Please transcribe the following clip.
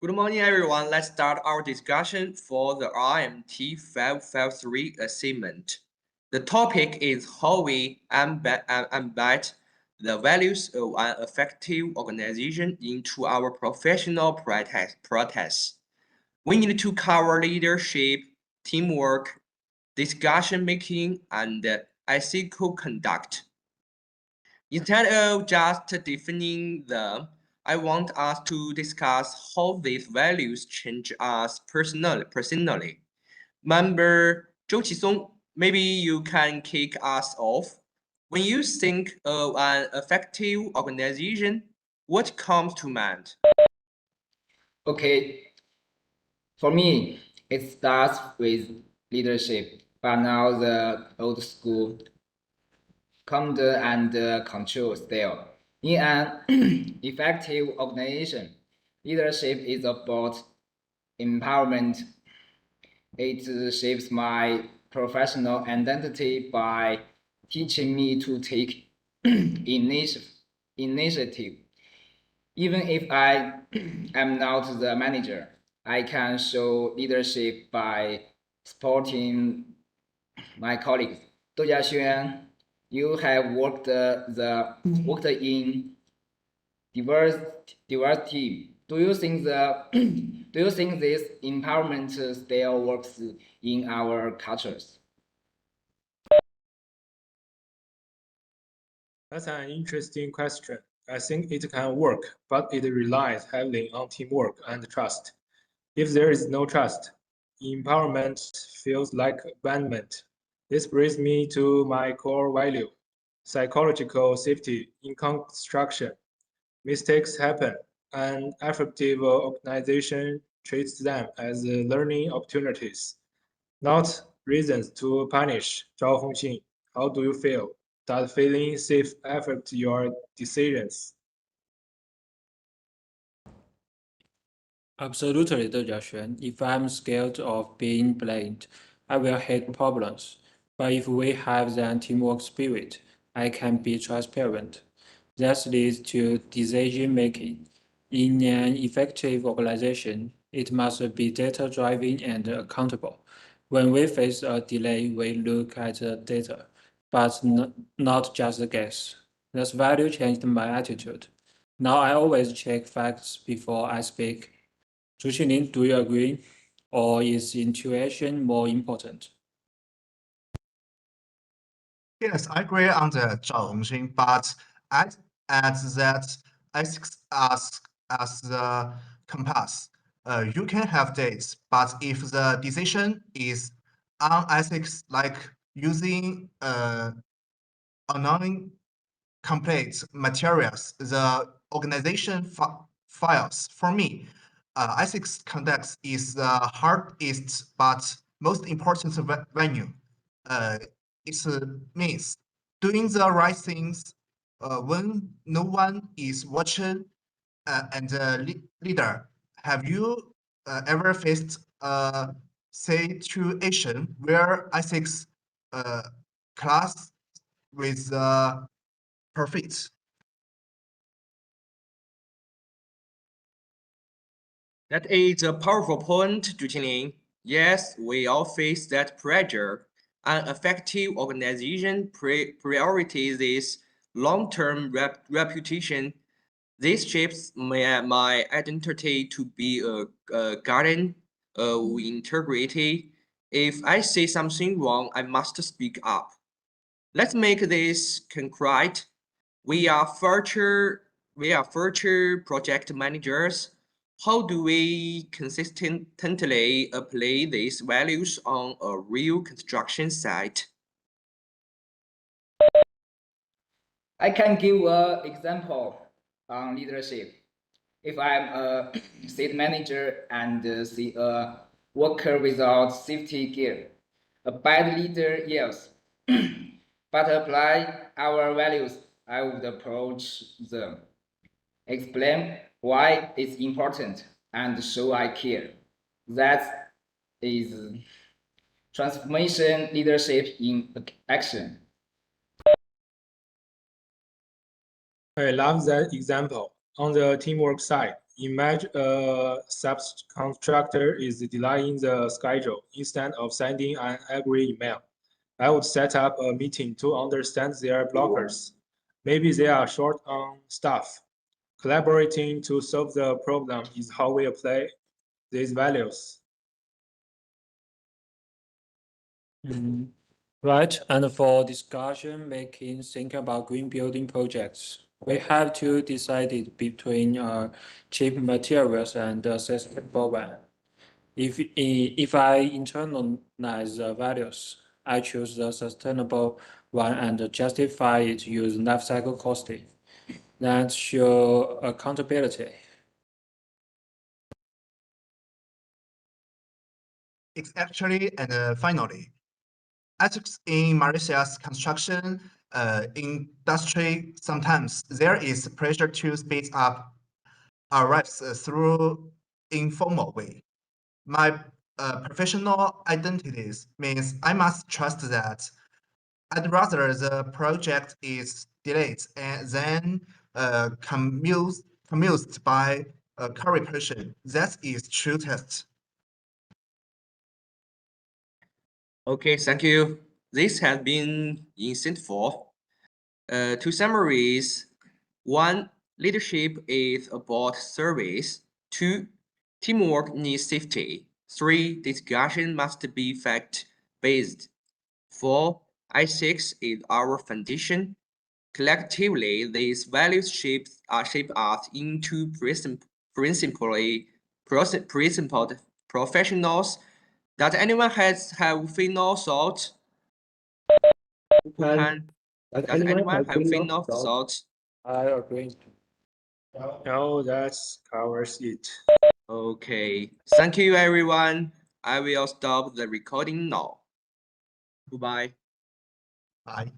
Good morning, everyone. Let's start our discussion for the RMT 553 assignment. The topic is how we embed the values of an effective organization into our professional practice. We need to cover leadership, teamwork, discussion making, and ethical conduct. Instead of just defining them, I want us to discuss how these values change us personally. Member Zhou Qisong, maybe you can kick us off. When you think of an effective organization, what comes to mind? Okay, for me, it starts with leadership, but now the old school command and control style. In an effective organization, leadership is about empowerment. It shapes my professional identity by teaching me to take initiative. Even if I am not the manager, I can show leadership by supporting my colleagues. 窦家轩, you have worked in diverse diverse team. Do you think do you think this empowerment style works in our cultures? That's an interesting question. I think it can work, but it relies heavily on teamwork and trust. If there is no trust, empowerment feels like abandonment. This brings me to my core value, psychological safety in construction. Mistakes happen. An effective organization treats them as learning opportunities, not reasons to punish. Zhao Hongxing, how do you feel? Does feeling safe affect your decisions? Absolutely, Dou Jiaxuan. If I'm scared of being blamed, I will hate problems. But if we have that teamwork spirit, I can be transparent. That leads to decision making. In an effective organization, it must be data driven and accountable. When we face a delay, we look at the data, but not just the guess. This value changed my attitude. Now I always check facts before I speak. Zhu Qinling, do you agree? Or is intuition more important? Yes, I agree on the Zhao Hongxing, but I'd add that ethics as the compass. You can have dates, but if the decision is on ethics, like using unknown complete materials, the organization files. For me, ethics conduct is the hardest but most important venue. Uh, it means doing the right things when no one is watching. And leader, have you ever faced a situation where ethics class with perfect? That is a powerful point, Zhu. Yes, we all face that pressure. An effective organization prioritizes long-term reputation. This shapes my identity to be a guardian of integrity. If I say something wrong, I must speak up. Let's make this concrete. We are future project managers. How do we consistently apply these values on a real construction site? I can give an example on leadership. If I'm a site manager and see a worker without safety gear, a bad leader yells. But apply our values, I would approach them, explain why it's important, and show I care. That is transformation leadership in action. I love that example. On the teamwork side, Imagine a subcontractor is delaying the schedule instead of sending an angry email. I would set up a meeting to understand their blockers. Maybe they are short on staff. Collaborating to solve the problem is how we apply these values. Right, and for discussion making, think about green building projects. We have to decide between cheap materials and sustainable one. If I internalize the values, I choose the sustainable one and justify it using life cycle costing. That show accountability. It's actually and finally, ethics in malicious construction industry. Sometimes there is pressure to speed up our rights through informal way. My professional identities means I must trust that I'd rather the project is delayed and then commused by a curry person. That is true test. Okay, thank you. This has been insightful. To summarize, 1. Leadership is about service. 2. Teamwork needs safety. 3. Discussion must be fact-based. 4. ethics is our foundation. Collectively, these values shape us into principled professionals. Does anyone have final thoughts? Does anyone have final thoughts? I agree. No, that covers it. Okay, thank you everyone. I will stop the recording now. Goodbye. Bye.